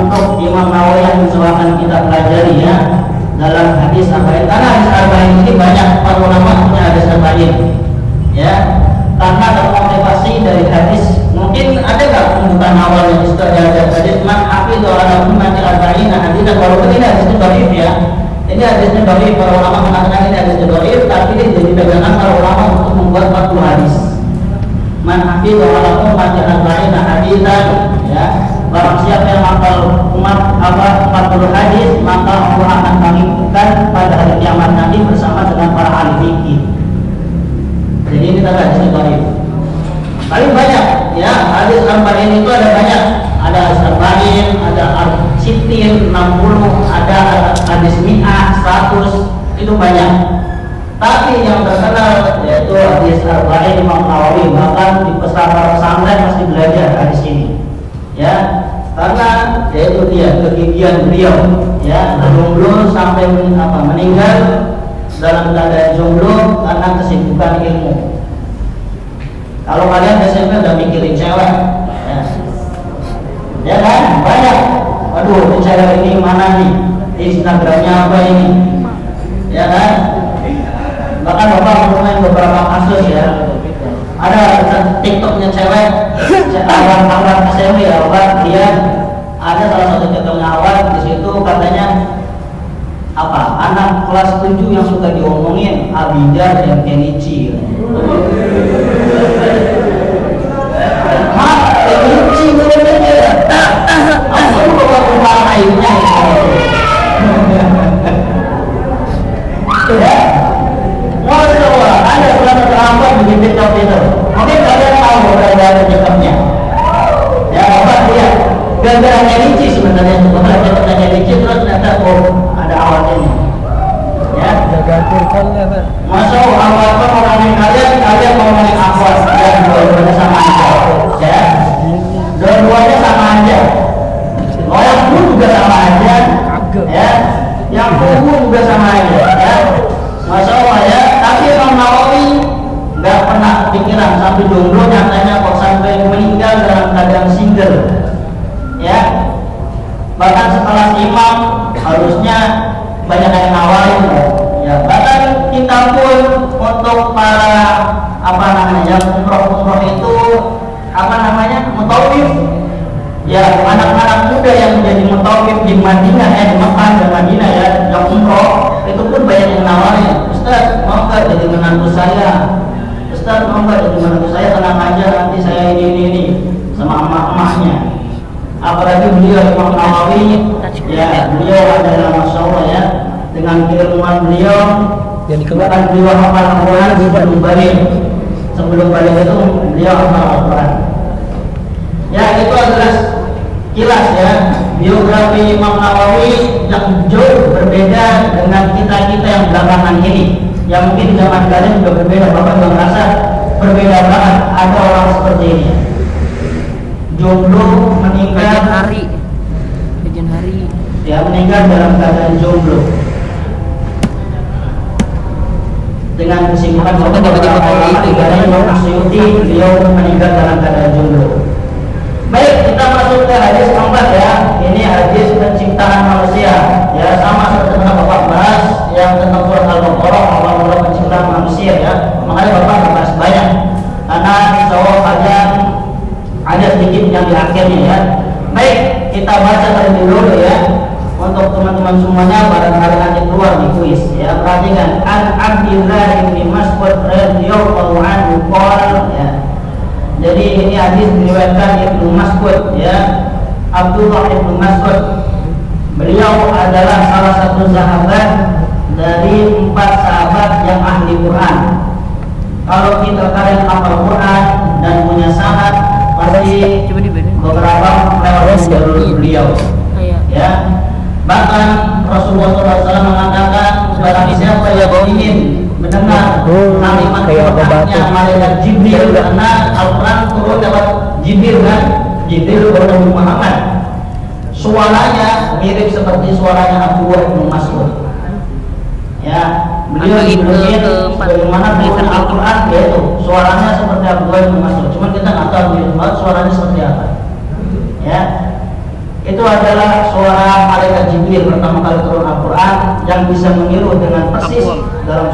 untuk Imam Nawawi yang misalkan kita pelajari ya dalam hadis arba'in, karena hadis arba'in ini banyak para ulama punya hadis arba'in ya, karena termotivasi dari hadis. Mungkin ada nggak pembukaan awal yang sudah ada hadis man hafidhu ala ummati arba'in hadis, walaupun ini hadisnya dhaif ya, ini hadisnya dhaif, para ulama mengatakan ini hadisnya dhaif, tapi ini jadi pegangan para ulama untuk membuat 40 hadis. Man hafidhu ala ummati arba'in hadisan ya, barang siapa yang hafal umat 40 hadis, maka Allah akan bangkitkan pada hari kiamat nanti bersama dengan para ahli fikih. Jadi ini tadi hadis dhaif. Paling banyak ya hadis arba'in itu ada banyak, ada hadis arba'in, ada sittin 60, ada hadis mi'ah 100, itu banyak. Tapi yang terkenal yaitu hadis arba'in Imam Nawawi, bahkan di pesantren masih belajar hadis ini ya, karena yaitu dia kegigihan beliau ya, jomblo sampai meninggal dalam keadaan jomblo karena kesibukan ilmu. Kalau kalian SMP udah mikirin cewek ya kan, banyak, waduh ini cewek ini mana nih, Instagramnya apa ini ya kan. Bahkan bapak menemukan beberapa kasus ya, ada TikToknya cewek awal SMP ya, bapak dia ada salah satu TikToknya awal, di situ katanya anak kelas 7 yang suka diomongin Abidar dan Kenichi. Kenichi bener-bener aku bawa rumah airnya ya. Masya Allah, ada salah satu hamba bikin TikTok itu. Mungkin kalian tahu gara-gara TikToknya ya, bapak lihat gara-gara Kenichi sebenarnya, bapak TikToknya Kenichi, terus ternyata ada awalnya ya, ganti-gantinya kan. Masya Allah, apa ngomongin kalian ngomongin akhwat dan dua-duanya sama aja ya, dua-duanya sama aja, yang pun juga sama aja ya, yang pun juga sama aja ya, Masya Allah ya. Tapi Imam Nawawi nggak pernah pikiran sampai jomblo, nyatanya kok sampai meninggal dalam keadaan single ya. Bahkan setelah imam harusnya banyak yang nawarin ya. Bahkan kita pun untuk para yang umroh itu mutawif ya, anak-anak muda yang menjadi mutawif di Madinah ya, di Mekah dan Madinah ya, yang umroh itu pun banyak yang nawarin, Ustaz mau nggak jadi menantu saya, Ustaz mau nggak jadi menantu saya, tenang aja nanti saya ini sama emak-emaknya. Apalagi beliau Imam Nawawi ya, beliau adalah Masya Allah ya, dengan keilmuan beliau, bahkan beliau hafal Al-Quran sebelum balik itu beliau hafal Al-Quran ya. Itu adalah kilas ya biografi Imam Nawawi yang jauh berbeda dengan kita yang belakangan ini, yang mungkin zaman kalian juga berbeda. Bapak juga merasa berbeda banget, ada orang seperti ini jomblo meninggal hari ya, meninggal dalam keadaan jomblo dengan kesibukan beliau meninggal dalam keadaan jomblo. Baik, kita masuk ke hadis keempat ya. Ini hadis penciptaan manusia ya, sama seperti yang Bapak bahas yang tentang surat Al-Baqarah, awal-awal penciptaan manusia ya. Makanya Bapak bahas banyak karena insya Allah ada sedikit yang di akhirnya ya. Baik, kita baca terlebih dulu ya, untuk teman-teman semuanya barangkali nanti keluar di kuis ya. Perhatikan, an Abdillah bin Mas'ud radhiyallahu anhu qala ya. Jadi ini hadis diriwayatkan Ibnu Mas'ud ya, Abdullah Ibnu Mas'ud. Beliau adalah salah satu sahabat dari 4 sahabat yang ahli Quran. Kalau kita kalian hafal Quran dan punya sanad, pasti beberapa lewat jalur beliau ya. Bahkan Rasulullah SAW mengatakan, barang siapa yang ingin mendengar kalimat-kalimatnya malaikat Jibril, karena Al-Quran turun lewat Jibril kan, Jibril kepada Muhammad, suaranya mirip seperti suaranya Abdullah bin Mas'ud ya. Beliau diberikan bagaimana berikan Al-Quran, yaitu suaranya seperti Abdullah bin Mas'ud, cuman kita nggak tahu mirip banget suaranya seperti apa ya. itu adalah suara malaikat Jibril pertama kali turun Al-Quran yang bisa meniru dengan persis dalam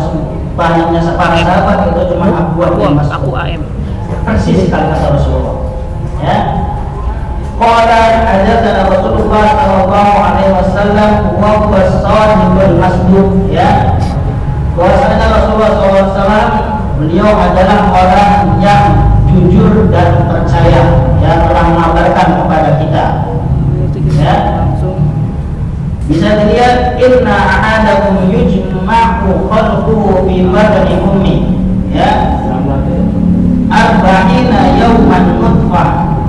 banyaknya para sahabat itu cuma Abu AM persis kali kata Rasulullah. Ya, qala hadatsana Rasulullah sallallahu alaihi wasallam wa huwa as-sadiqul masduq. Ya, bahwasanya Rasulullah SAW beliau adalah orang yang jujur dan percaya, yang telah mengabarkan kepada kita. Ya, bisa dilihat inna ahadakum yujma'u khalquhu fi badani ummi, ya, arba'ina yawman nutfah.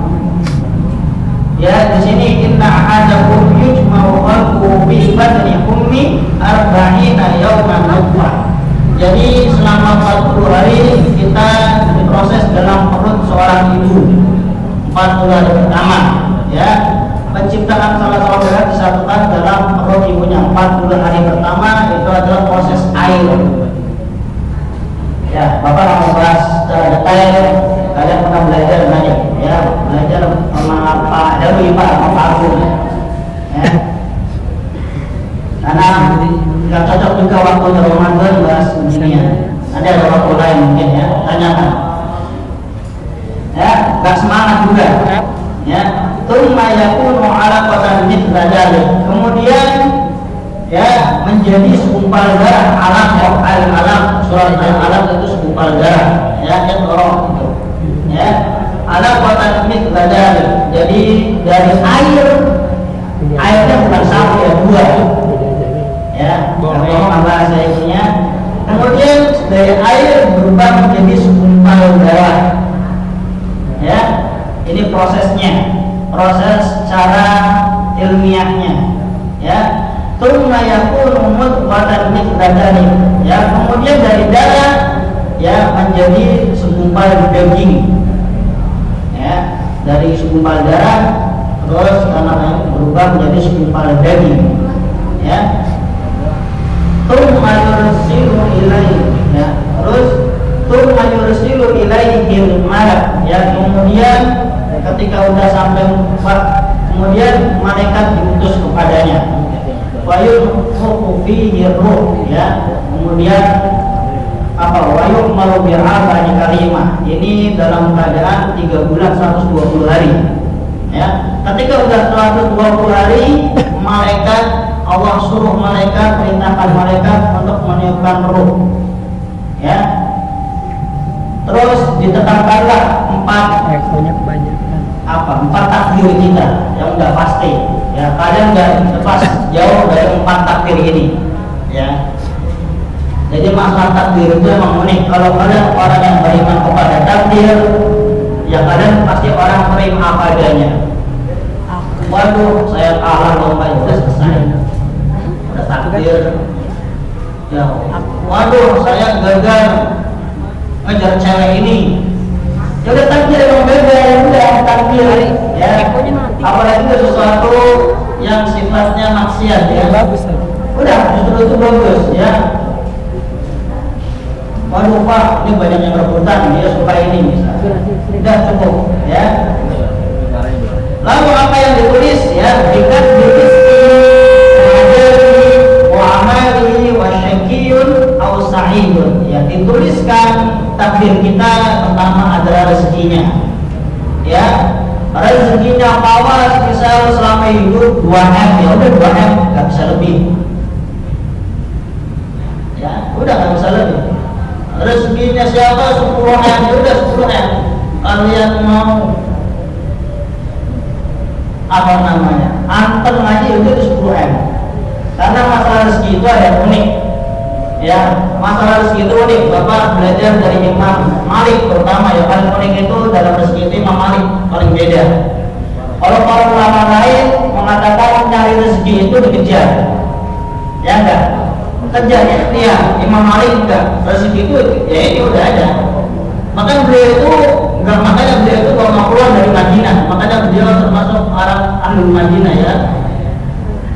Ya, di sini inna ahadakum yujma'u khalquhu fi badani ummi arba'ina yawman nutfah. Jadi selama 40 hari kita diproses dalam perut seorang ibu 40 hari pertama. Ya, penciptaan salah seorang disatukan dalam perut ibunya 40 hari pertama itu adalah proses air. Ya, Bapak akan membahas secara detail. Kalian pernah belajar banyak, ya, belajar sama Pak Darwi, Pak Agung. Ya, karena nggak cocok juga waktu Ramadan bahas beginian. Ada waktu lain mungkin, ya, tanyakan. Ya, nggak semangat juga. Ya, tsumma yakunu 'alaqatan mithla dzalik. Kemudian ya menjadi segumpal darah. Alaq, ya, al-alaq, surat al-alaq itu segumpal darah, ya, iqra itu. Ya, 'alaqatan mithla dzalik. Jadi dari airnya bukan satu, ya, dua. Ya, kalau bahasa ininya. Kemudian dari air berubah menjadi segumpal darah. Ya, ini prosesnya, proses cara ilmiahnya. Ya, tsumma yakunu mudghatan mithla dzalik. Ya, kemudian dari darah ya menjadi segumpal daging. Ya, dari segumpal darah terus karena berubah menjadi segumpal daging. Ya, tsumma yursilu ilaihi. Ya, terus tsumma yursilu ilaihi malak. Ya, kemudian ketika udah sampai kemudian malaikat diutus kepadanya. Wa yunfukhu fihi ruh. Ya, kemudian apa? Wa yu'maru bi arba'in kalimah. Ini dalam keadaan 3 bulan 120 hari. Ya, ketika udah 120 hari, malaikat Allah suruh malaikat, perintahkan malaikat untuk meniupkan ruh. Ya, terus ditetapkanlah 4 takdir kita yang udah pasti. Ya, kalian udah lepas jauh dari 4 takdir ini. Ya, jadi masalah takdir itu memang unik. Kalau kalian orang yang beriman kepada takdir, ya kalian pasti orang terima apa adanya. Waduh, saya kalah lomba, udah selesai. Udah takdir. Ya, waduh, saya gagal ngejar cewek ini. Ya udah takdir, yang beda, ya udah takdir. Ya, apalagi itu sesuatu yang sifatnya maksiat, ya. Bagus. Udah, justru itu bagus, ya. Waduh Pak, ini banyak yang rebutan, dia suka ini misalnya. Udah cukup, ya. Lalu apa yang ditulis, ya? Bikat birizki wa amali wa syakiyun aw sa'idun. Ya, dituliskan takdir kita pertama adalah rezekinya. Ya, rezekinya awas misal selama hidup 2M, ya udah 2M, nggak bisa lebih. Ya, udah nggak bisa lebih. Rezekinya siapa 10M, ya udah 10M. Kalian mau apa namanya? Anteng aja itu 10M. Karena masalah rezeki itu ada unik. Ya, masalah rezeki itu unik. Bapak belajar dari Imam Malik terutama, ya, paling unik itu dalam rezeki itu Imam Malik paling beda. Kalau para ulama lain mengatakan cari rezeki itu dikejar, ya enggak? Kejar, ya. Imam Malik enggak. Rezeki itu ya ini udah ada. Makanya beliau itu enggak, makanya beliau itu kalau mau keluar dari Madinah, makanya beliau termasuk orang ahli Madinah, ya.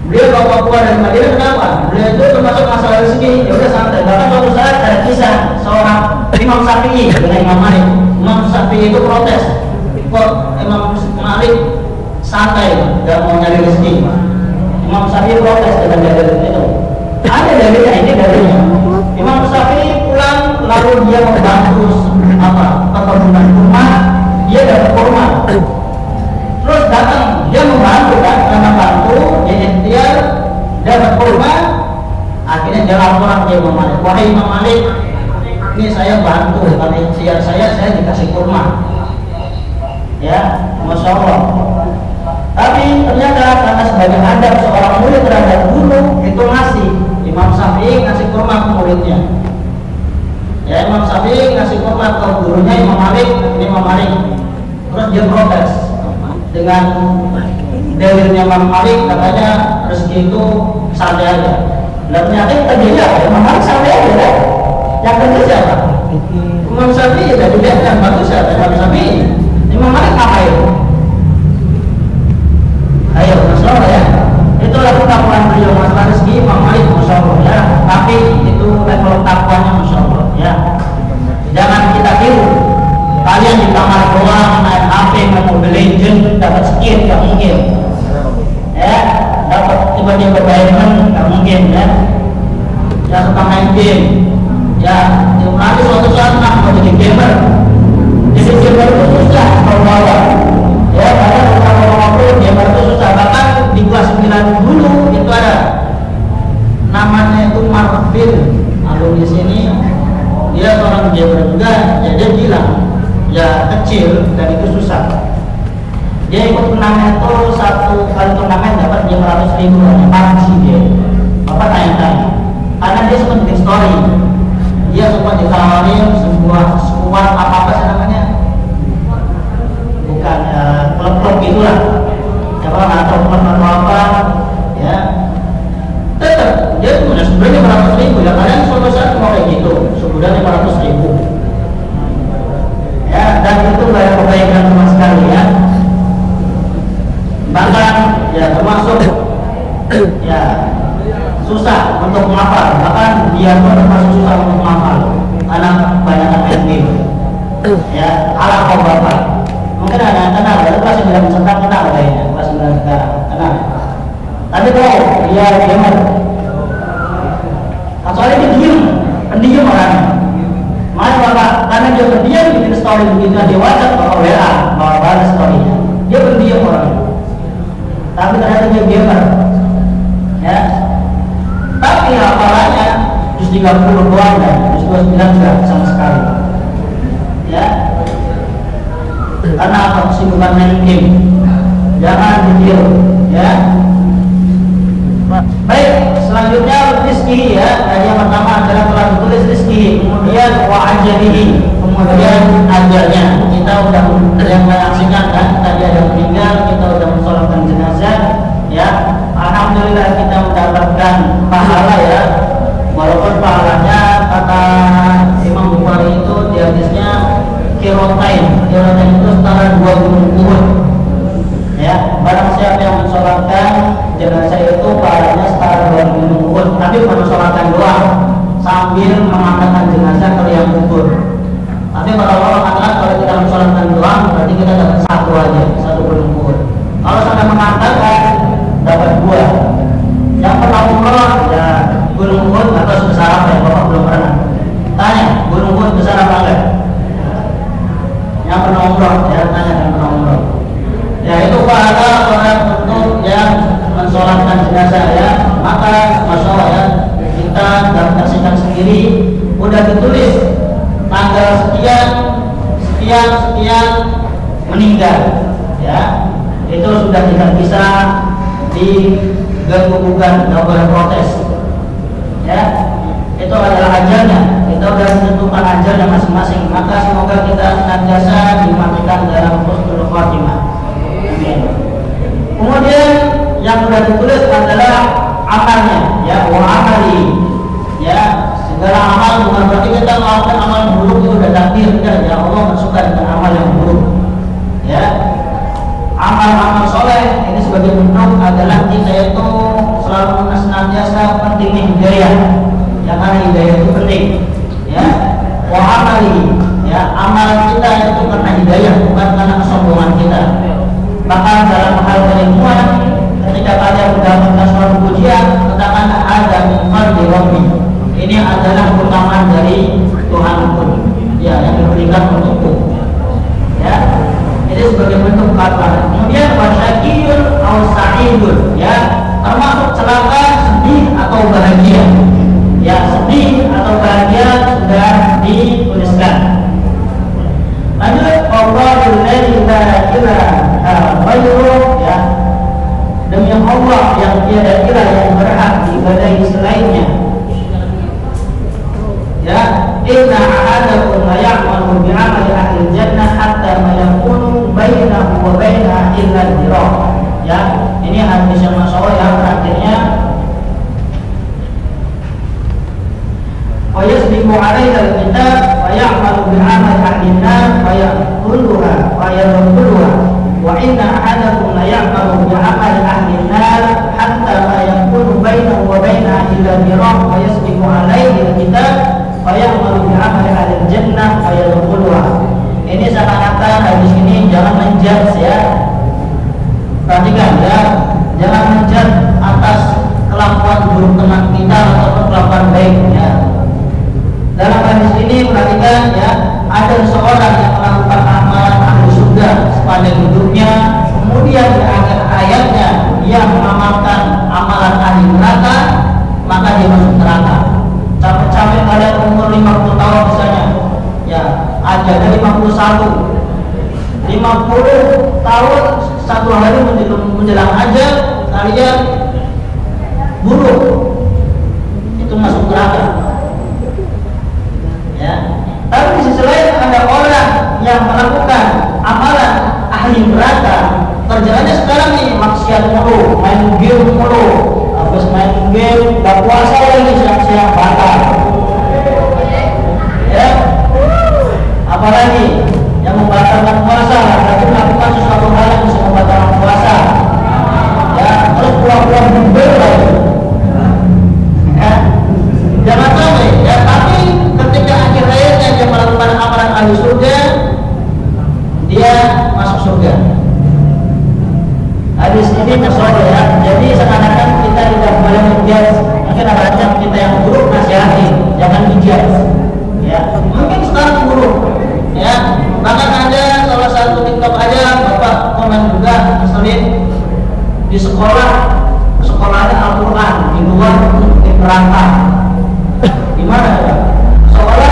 Beliau kalau mau keluar dari Madinah kenapa? Beliau itu termasuk masalah rezeki, ya udah santai. Bahkan suatu saat ada kisah seorang Imam Syafi'i dengan Imam Malik. Imam Syafi'i itu protes, kok Imam Malik santai, nggak mau nyari rezeki. Imam Syafi'i protes dengan dalil itu. Ada dalilnya, ini dalilnya. Imam Syafi'i pulang lalu dia membantu perkebunan kurma, dia dapat kurma. Terus datang dia membantu kan, karena bantu dia ikhtiar dapat kurma. Akhirnya dia laporan ke Imam Malik, wahai Imam Malik, ini saya bantu karena ikhtiar saya dikasih kurma. Ya, Masya Allah. Tapi ternyata karena sebagai adab seorang murid terhadap guru itu ngasih, Imam Syafi'i ngasih kurma ke muridnya. Ya, Imam Syafi'i ngasih kurma ke gurunya Imam Malik. Terus dia protes dengan dalilnya Imam Malik, katanya rezeki itu santai aja. Dan ternyata terjadi apa? Imam Malik santai aja kan? Yang kerja siapa? Imam Syafi'i dan juga yang bagus siapa? Imam Syafi'i. Imam Malik ngapain? Ayo, Masya Allah ya. Itulah ketakwaan beliau masalah rezeki Imam Malik, Masya Allah ya. Tapi itu level takwanya Masya Allah ya. Jangan kita tiru. Kalian di kamar doang naik HP, main Mobile Legends dapat sekian, nggak mungkin. Ya, dapat tiba-tiba diamond, nggak mungkin ya. Yang suka main game, ya, nanti suatu saat mau jadi gamer. Jadi gamer itu susah kalau bawa. Ya, karena kalau gamer itu susah. Bahkan di kelas 9 dulu itu ada namanya itu Marvin, alumni sini. Dia seorang gamer juga, ya dia bilang ya kecil dan itu susah. Dia ikut turnamen itu satu kali turnamen dapat 500.000 parsi dia. Bapak tanya-tanya, karena dia sempat bikin story. Dia sempat ditawarin sebuah skuad apa sih namanya? Bukan klub-klub gitulah. Siapa nggak tahu klub atau apa? Ya, tetap dia punya sebenarnya 500.000 ya. Kalian suatu saat mau kayak gitu, sebulan 500.000. Ya, dan itu nggak ada kebaikan sama sekali ya. Bahkan ya termasuk ya susah untuk menghafal, bahkan dia pun termasuk susah untuk menghafal karena banyak main game. Ya, ala kau bapak. Mungkin ada yang kenal, ya kelas 9 sekarang kenal kayaknya, kelas 9 sekarang kenal. Tapi tahu dia gamer. Soalnya dia diem, pendiam orangnya. Makanya bapak, karena dia pendiam bikin story begitu di WhatsApp, bapak WA, bapak balas storynya. Dia pendiam orangnya. Tapi ternyata dia gamer. Ya. Tapi hafalannya juz 30 doang dan juz 29 juga sama sekali. Ya. Karena apa? Kesibukan main game. Jangan ditiru, ya. Baik, selanjutnya rizki ya. Jadi yang pertama adalah telah ditulis rizki, kemudian wa ajalihi, kemudian ajalnya. Kita udah yang menyaksikan kan, tadi ada meninggal, kita udah mensolatkan jenazah, ya. Alhamdulillah kita mendapatkan pahala ya. Walaupun pahalanya kata Imam Bukhari itu di hadisnya kirotain itu setara 2 gunung Uhud. Ya, barang siapa yang mensolatkan jenazah itu pahalanya setara 2 gunung Uhud. Tapi bukan mensolatkan doang, sambil mengantarkan jenazah ke liang kubur. Tapi kalau Allah katakan kalau kita mensolatkan doang, berarti kita dapat 1 aja, 1 gunung Uhud. Kalau sampai mengantarkan dapat 2. Yang pernah umroh ya gunung Uhud atau sebesar apa ya, bapak belum pernah. Tanya gunung Uhud besar apa enggak? Yang pernah umroh ya, tanya yang pernah umroh. Ya itu pahala orang untuk yang mensolatkan jenazah ya. Maka Masya Allah ya, kita dapat saksikan sendiri udah ditulis tanggal sekian meninggal ya. Itu sudah tidak bisa diganggu-gugat, tidak boleh protes ya. Itu adalah ajalnya, kita sudah menentukan ajalnya masing-masing. Maka semoga kita senantiasa dimatikan dalam husnul khotimah. Amin. Kemudian yang sudah ditulis adalah amalnya ya, wa amali ya. Segala amal bukan berarti kita melakukan amal buruk itu sudah takdir ya. Allah bersuka dengan amal yang buruk ya. Amal-amal soleh ini sebagai bentuk adalah kita itu selalu senantiasa pentingnya hidayah ya, karena hidayah itu penting ya. Wa amali ya, amal kita itu karena hidayah, bukan karena kesombongan kita Bahkan dalam hal keilmuan, ketika kalian mendapatkan suatu pujian, katakanlah ada min fadli rabbi. Ini adalah keutamaan dari Tuhanku, ya, yang diberikan untukku. Ya, ini sebagai bentuk kata. Kemudian wasyakiyun atau sa'idun, ya, termasuk celaka, sedih atau bahagia. Ya, sedih atau bahagia sudah dituliskan. Lanjut, Allahul ladzi la ilaha ghairuhu, ya, demi Allah yang tiada ilah yang berhak diibadahi selainnya. Ya, inna ahadakum la ya'malu bi'amali ahli jannah hatta ma yakunu bainahu wa bainaha illa dhira'. Ya, ini hadis yang masyhur yang akhirnya wa yasbiqu 'alaiha al-kitab wa ya'malu bi'amali ahli an-nar wa yaquluha wa yadkhuluha wa inna ahadakum la ya'malu bi'amali ahli an-nar hatta ma yakunu bainahu wa bainaha illa dhira' wa yasbiqu 'alaihi al-kitab fayamalu bi'amali ahli jannah fayadkhuluha. Ini seakan-akan hadis ini jangan menjudge, ya. Perhatikan, ya, jangan menjudge atas kelakuan buruk teman kita ataupun kelakuan baik, ya. Dalam hadis ini perhatikan, ya, ada seorang yang melakukan amalan ahli surga sepanjang hidupnya, kemudian di akhir hayatnya dia mengamalkan amalan ahli neraka, maka dia masuk neraka. Capek-capek kalian umur 50 tahun misalnya, ya, ada 51 tahun, satu hari menjelang aja kalian buruk, itu masuk neraka, ya. Tapi di sisi lain ada orang yang melakukan amalan ahli neraka, kerjaannya sekarang nih maksiat mulu, main game mulu, habis main game gak puasa lagi, siang-siang batal, ya. Apalagi yang membatalkan puasa, berarti melakukan sesuatu hal yang bisa membatalkan puasa, ya, terus pulang-pulang bubur lagi, ya. Jangan sampai, ya. Tapi ketika akhir hayatnya dia melakukan amalan ahli surga, dia masuk surga. Hadis ini masyhur, ya. Jadi seakan-akan kita tidak boleh menjudge. Mungkin ada kita yang buruk, nasihati, jangan dijudge, ya. Mungkin sekarang buruk, ya. Bahkan ada salah satu TikTok aja bapak komen juga, ngeselin di sekolahnya Al-Quran, di luar di neraka. Gimana, ya? Sekolahnya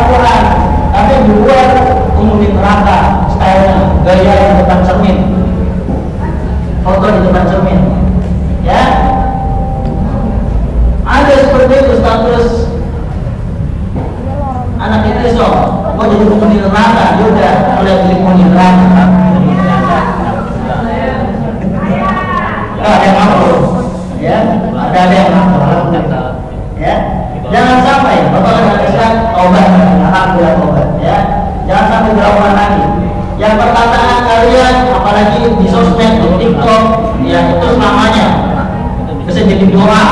Al-Quran, tapi di luar umum di neraka, stylenya, gaya di depan cermin, foto di depan cermin, ya. Ada seperti itu status anak itu, so kok jadi penghuni neraka, dia udah mulai jadi penghuni neraka. Ada yang ngaku, ya, ada yang ngaku, ya. Jangan sampai bapak dan Islam taubat, alhamdulillah taubat, ya. Jangan sampai berulang lagi. Yang perkataan kalian, apalagi di sosmed, di TikTok, ya, itu selamanya bisa jadi doa,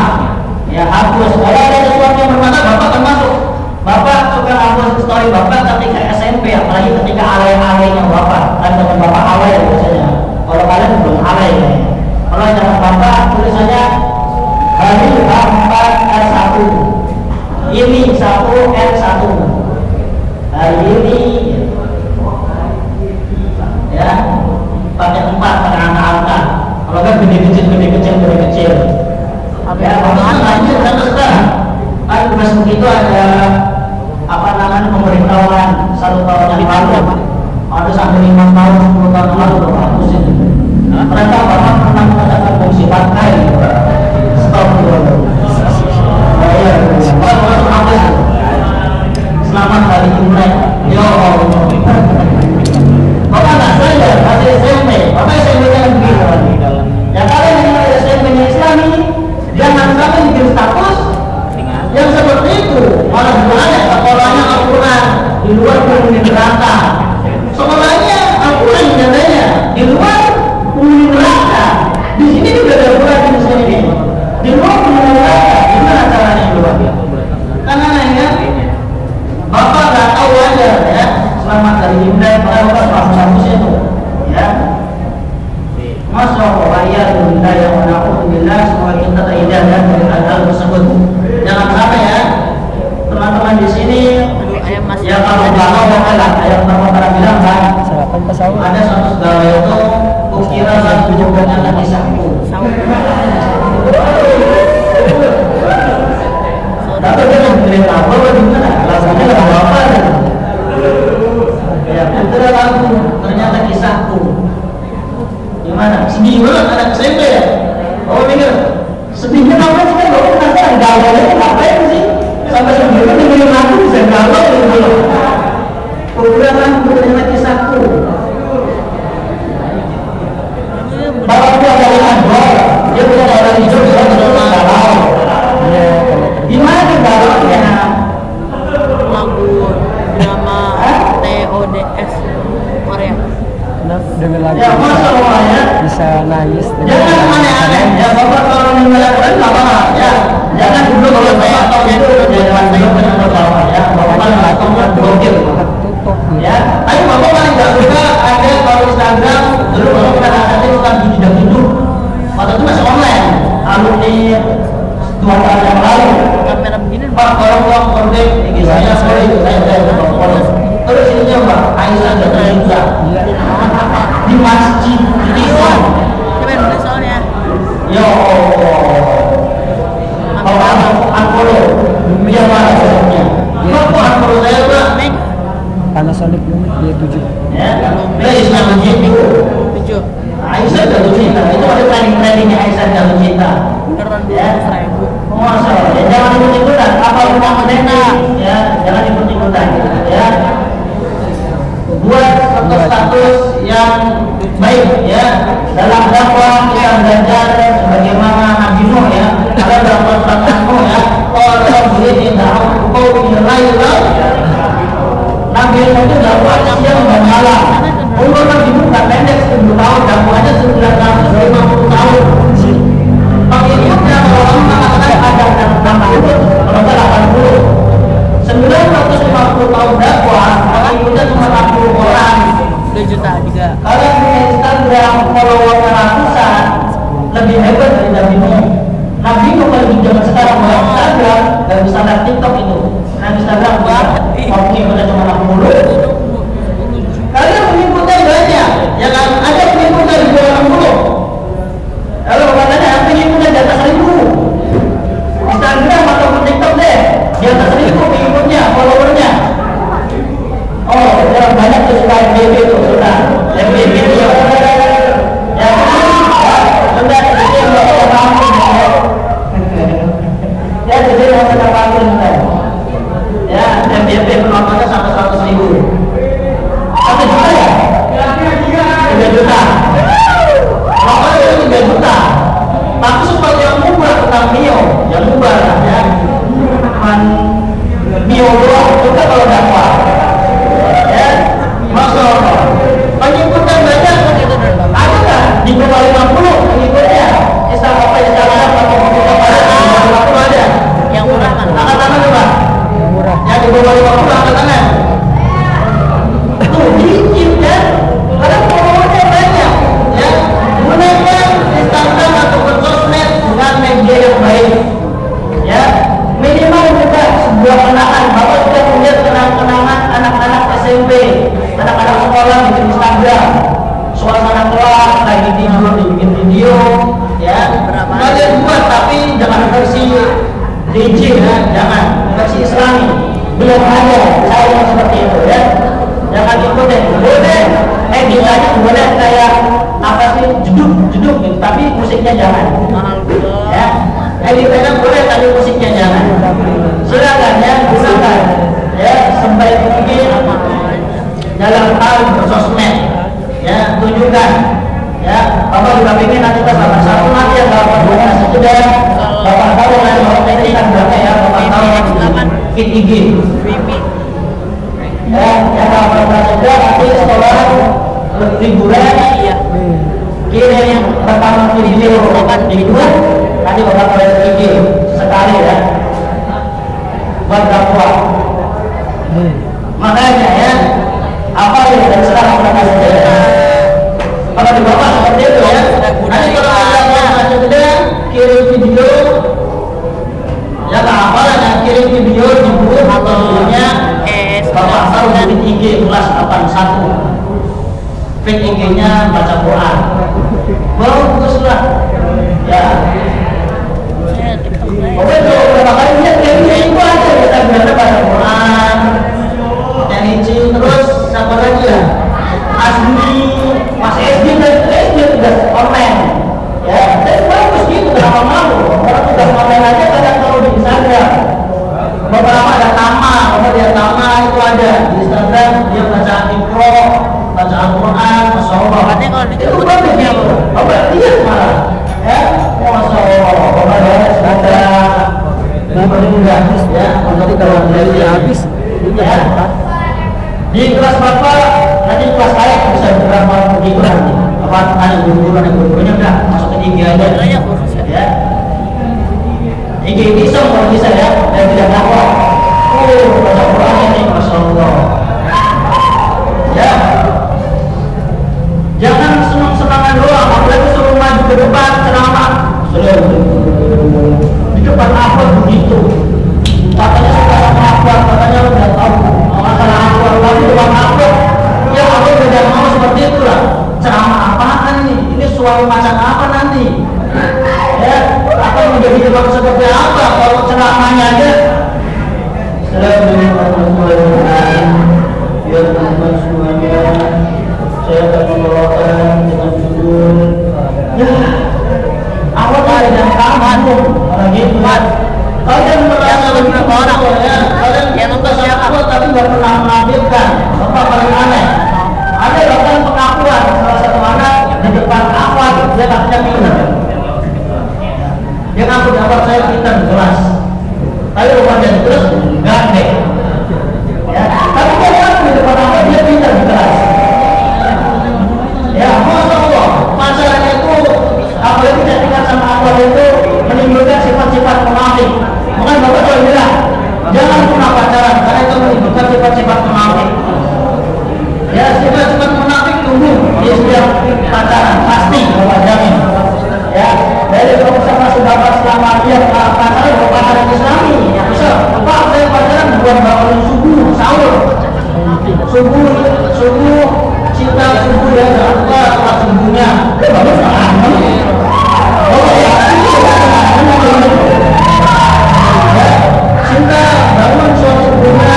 ya. Hapus. Kalau ada sesuatu yang bermanfaat, bapak akan masuk. Bapak suka hapus story bapak ketika SMP, apalagi ketika alay-alaynya bapak. Kan zaman bapak alay biasanya. Kalau kalian belum alay, ya. Kalau zaman bapak tulisannya hari H4R1, ini 1R1, hari ini, ya, pakai 4 pakai angka-angka. Kalau kan gede kecil, ya. Maksudnya lanjut sampai sekarang. Kan Facebook itu ada apa namanya pemberitahuan 1 tahun yang lalu, ada sampai 5 tahun, 10 tahun lalu bagus itu. Mereka bahkan pernah mengadakan fungsi pakai stop dulu. Ya, masuk apa itu? Selamat hari Imlek. Ya Allah. Bapak nggak sadar masih SMP, bapak SMP jangan begitu. Ya kalian yang ada SMP Islami, jangan sampai bikin status yang seperti itu. Malah sebenarnya sekolahnya Al-Quran, di luar penghuni neraka. Sekolahnya Al-Quran katanya, di luar penghuni neraka. Di sini juga ada Al-Quran di sini. Di luar penghuni neraka. Gimana caranya di luar? Karena ya, bapak nggak tahu aja, ya. Selamat hari Imlek, bapak bagus itu, ya. ternyata kisahku. Tapi dia ngirim apa bagaimana? Lagunya lagu apa? Ya, itu lagu ternyata kisahku. Gimana? Sedih banget anak SMP ya? Oh mikir, sedihnya apa sih kan? Bapak penasaran gaulnya ngapain sih? Sampai sebelumnya dengerin lagu bisa galau gitu. Populer lagu ternyata kisahku. Bapak dia dari Anggol, dia punya daerah hijau bisa galau. Gimana galaunya? Lagu drama TODS Korea. Dengan lagu Ya masalahnya bisa nangis. jangan aneh-aneh ya bapak kalau mendengarkan apa ya jangan dulu kalau bapak tahu itu jangan dulu dengan bapak ya bapak paling nggak tahu kan blokir ya tapi bapak paling nggak suka ada kalau Instagram dulu bapak pernah ada itu kan tidak hidup waktu itu masih online alumni 2 tahun yang lalu Kamera begini Pak kalau uang kode ini saya bapak terus ini Pak Aisyah dan Aisyah di masjid di Islam. Coba dulu soalnya. Ya Allah. Kalau Angkoro, dia mana soalnya? Kok Angkoro saya Pak? Panasonic Y7. Ya, dia Islam begitu. 7. Aisyah jatuh cinta, itu ada training-trainingnya Aisyah jatuh cinta. Beneran Ya, 200.000. masalah. Ya jangan ikut-ikutan. Apa rumah mereka? Ya, jangan ikut-ikutan. Ya. Buat status yang baik ya dalam dakwah kita belajar sebagaimana Nabi Nuh ya ada dakwah tentang Nuh ya orang boleh tahu kau nilai Nabi Nuh itu dakwah siang dan malam umur Nabi Nuh tak pendek 10 tahun dakwahnya 950 tahun pengikutnya orang mengatakan ada 60 kalau tidak 80 950 tahun dakwah pengikutnya cuma 60 orang 2 juta juga. kalau punya Instagram followernya ratusan lebih hebat dari Nabi Nuh. Nabi Nuh kalau di zaman sekarang punya Instagram dan bisa lihat TikTok itu. Nah Instagram pengikutnya cuma 60. Kalian pengikutnya banyak, ya kan? Ada pengikutnya di bawah 60. Kalau katanya pengikutnya di atas 1000. Instagram ataupun TikTok deh di atas 1000 pengikutnya, followernya. Oh, yang banyak tuh suka FBB tuh, sudah FBB ya. Ya, sudah jadi nggak mampu. Ya, jadi nggak mampu sudah. Ya, FBB penontonnya sampai 100.000. 1 juta ya? 3 juta. Penontonnya 3 juta. Tapi supaya yang mubah tentang Mio, yang mubah ya. Cuman Mio doang, juga kalau dakwah. Ya, masuk pengikutnya banyak ada kan di bawah 50 pengikutnya Islam apa Islam apa pengikutnya ada Yang murah kan? angkat tangan coba yang di bawah 50 angkat tangan tuh dikit kan karena pengikutnya banyak ya gunakan Instagram atau sosmed dengan media yang baik ya minimal juga sebuah kenangan bapak sudah punya kenangan anak-anak SMP anak-anak sekolah bikin Instagram suasana kelas lagi tidur dibikin video ya kalian buat tapi jangan versi DJ ya jangan versi Islami belum ada saya yang seperti itu ya jangan ikutin boleh editannya boleh kayak apa sih jeduk gitu tapi musiknya jangan ya editannya boleh tapi musiknya jangan silakan ya gunakan ya sebaik mungkin dalam hal bersosmed ya tunjukkan ya bapak juga ingin nanti kita salah satu nanti yang bapak buat sudah bapak tahu kan bapak ini kan berapa ya bapak tahu fit IG ya yang bapak sudah nanti sekolah liburan ya kirim yang pertama video liburan nanti bapak buat IG sekali ya buat dakwah makanya ya apa yang dan sekarang mereka saja kalau di bawah seperti itu ya nanti kalau ada sudah kirim video ya tak apa lah kirim video di grup atau videonya bapak tahu dari IG kelas 81 fake IG nya baca Quran bagus lah. Ya. Saya TikTok saya. Oke tuh, berapa kali lihat kayak itu aja kita biasa baca Quran, Tenichi, terus siapa lagi ya? Asmi, Mas SD udah online. Ya, tapi bagus gitu, kenapa malu? Orang sudah online aja kadang kalau di Instagram. Beberapa ada Tama, kalau dia Tama itu ada di Instagram, dia baca Iqra, baca Al-Quran, Masya Allah. Katanya kalau di Itu bagus gitu. Apa lihat malah, ya, Masya Allah. Bapak ya, ada enggak ya, Nanti kalau dari habis itu ya. Di kelas berapa? Nanti kelas saya bisa berapa begitu nanti. Apa ada guru-gurunya enggak? Masuk ke tinggi aja. Banyak kursus ya. Ya. Ini iseng kalau bisa ya, dan tidak dakwah. Baca Quran ini, Masya Allah. Ya. Jangan senang-senangan doang, apalagi suruh maju ke depan ceramah. Di depan apa begitu? Katanya suka sama apa? Katanya udah tahu masalah apa? Tapi depan apa? Ya aku tidak mau seperti itulah. Ceramah apaan ini? Ini suara macam apa nanti? Ya, atau menjadi jebak seperti apa kalau ceramahnya aja? Assalamualaikum warahmatullahi wabarakatuh. Biar teman-teman semuanya, saya akan membawakan dengan judul ya awal dari dan kamu orang gitu kan. Kalian merasa beberapa orang ya, kalian yang nonton siapa tapi nggak pernah menampilkan apa paling aneh. Ada bahkan pengakuan salah satu anak di depan apa dia katanya pintar. Dia ngaku dapat saya pintar di kelas, tapi rupanya di kelas gandeng. Ya, tapi dia ngaku di depan apa dia pintar di kelas. Ya, Masya Allah, masalahnya itu apalagi chattingan sama Allah itu menimbulkan sifat-sifat munafik. Makanya Bapak selalu bilang, jangan pernah pacaran karena itu menimbulkan sifat-sifat munafik. Ya, sifat-sifat munafik tumbuh di setiap pacaran pasti Bapak jamin. Ya, dari sama Bapak selama dia pacaran pacaran Islami, ya misal Bapak saya pacaran buat bangun subuh, sahur, subuh cinta subuh ya Allah sholat subuhnya, bagus banget. Oh ya, cinta bangun sholat subuhnya,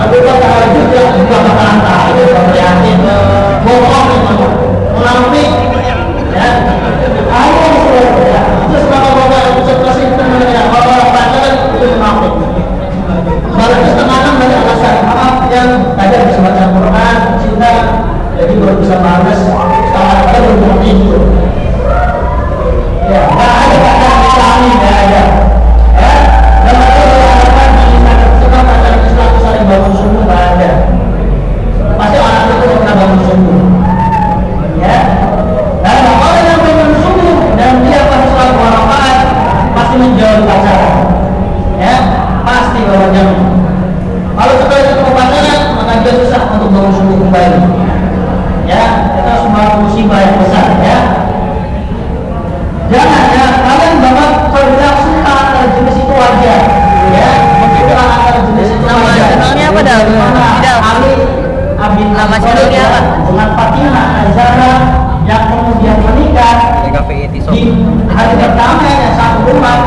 lupa tahajud ya juga bakalan tahajud, yakin, bohong itu, munafik, ya. Ayo ya, terus kalau bapak setelah itu menanya bapak pacaran itu munafik. Baru setengah enam dari alasan maaf yang tadi habis baca Quran cinta jadi baru bisa balas setengah kita belum tidur. Ya, nggak ada pacaran Islami, nggak ada. Ya, dan ada orang di setelah pacaran Islam saling bangun subuh nggak ada. Pasti orang itu pernah bangun subuh. Ya, dan orang yang bangun subuh dan dia pada sholat dua rakaat pasti menjauh pacaran. Ya, pasti orang jamin. Kalau setelah itu pacaran maka dia susah untuk bangun subuh kembali. Ya, itu semua musibah yang besar ya. Jangan ya, kalian bapak kalau bilang suka antara jenis itu wajar. Ya, suka antara jenis itu Nama wajar. channelnya apa dah? Tidak. Ali Abid Nama channelnya apa? dengan Fatimah Azara yang kemudian menikah di hari pertama ya satu rumah.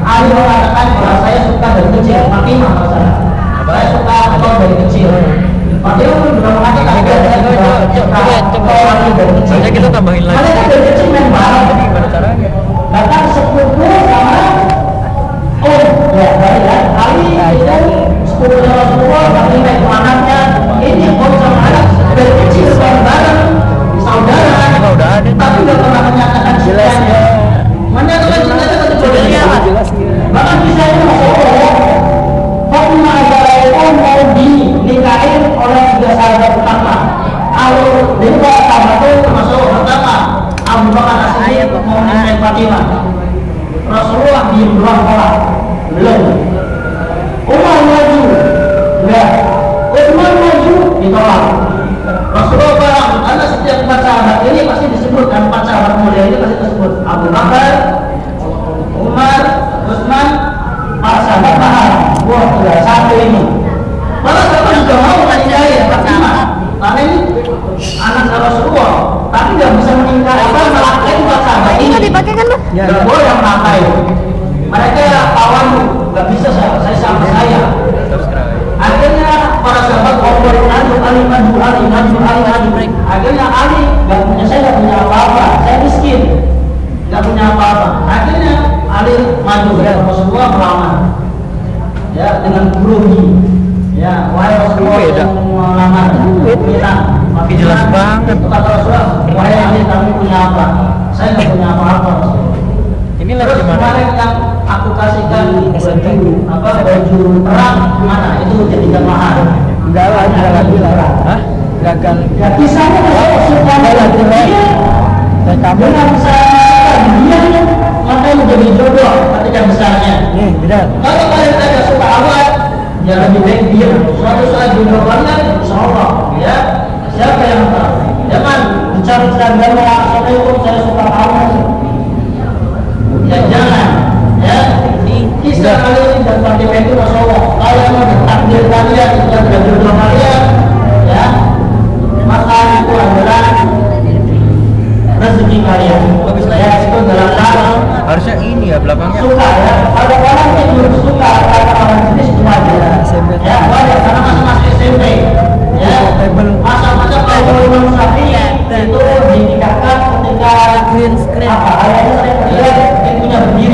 Ali mengatakan bahwa saya suka dari kecil. Fatimah masalah. Saya suka atau dari kecil. Fatimah pun juga mengatakan saya suka orang dari kecil. Nanti kita tambahin lagi. Mereka dari kecil main bareng. Gimana caranya? Bahkan sepupu sama ya dari Ali itu sepupunya Rasulullah, Fatimah itu anaknya. Ini sama anak dari kecil bareng saudara. Udah ada. Tapi nggak pernah menyatakan cintanya. Menyatakan cintanya satu Judulnya apa? Jelas ya. bahkan bisa itu Masya Allah, Fatimah Azara itu mau dinikahin oleh tiga sahabat utama. Jadi kalau sahabat itu termasuk pertama Abu Bakar As-Siddiq mau nikahin Fatimah. Rasulullah diem doang tolak, belum. Umar maju, enggak. Utsman maju, ditolak. Rasulullah bilang, karena setiap empat sahabat ini pasti disebut dan empat sahabat mulia ini pasti disebut Abu Bakar, Umar, Utsman, para sahabat mahal. Wah, sudah satu ini. Malah siapa juga mau nikahin ya Fatimah. Karena ini anak Rasulullah, tapi nggak bisa meninggalkan malah itu Lo yang makai. Mereka kawan nggak bisa saya sama saya. Akhirnya para sahabat ngobrol maju Ali. Akhirnya Ali saya nggak punya apa-apa. Saya miskin, nggak punya apa-apa. Akhirnya Ali maju ke Rasulullah melamar. Ya dengan grogi. Ya, wahai Rasulullah yang melamar. Tapi jelas banget. Kata Rasulullah, wahai Ali kamu punya apa? Saya nggak punya apa-apa. Ini Terus lagi mana? kemarin yang aku kasihkan baju perang mana? Itu jadikan mahar. Enggak lagi lah. Hah? Gagal. Ya kisahnya kalau suka dia Dan kamu dengan dia maka menjadi jodoh ketika besarnya. nih, tidak. Kalau kalian ada suka awal, ya lebih baik diam. Suatu saat jodoh kalian, insya Allah, ya siapa yang tahu? Jangan bicara agama. Assalamualaikum, saya suka awal. Ya jangan, ya. Kisah kalian dan Fatimah itu Masya Allah. Kalian mau takdir kalian dan jodoh kalian, ya. Maka itu adalah rezeki kalian. Ya itu adalah larang. Harusnya ini ya belakangnya. Suka ya. Kalau orang itu suka karena orang jenis itu wajar. Ya wajar karena masa-masa SMP. Ya. Masa-masa kalau Imam Syafi'i itu dinikahkan ketika Green screen. ayahnya saya lihat dia punya berdiri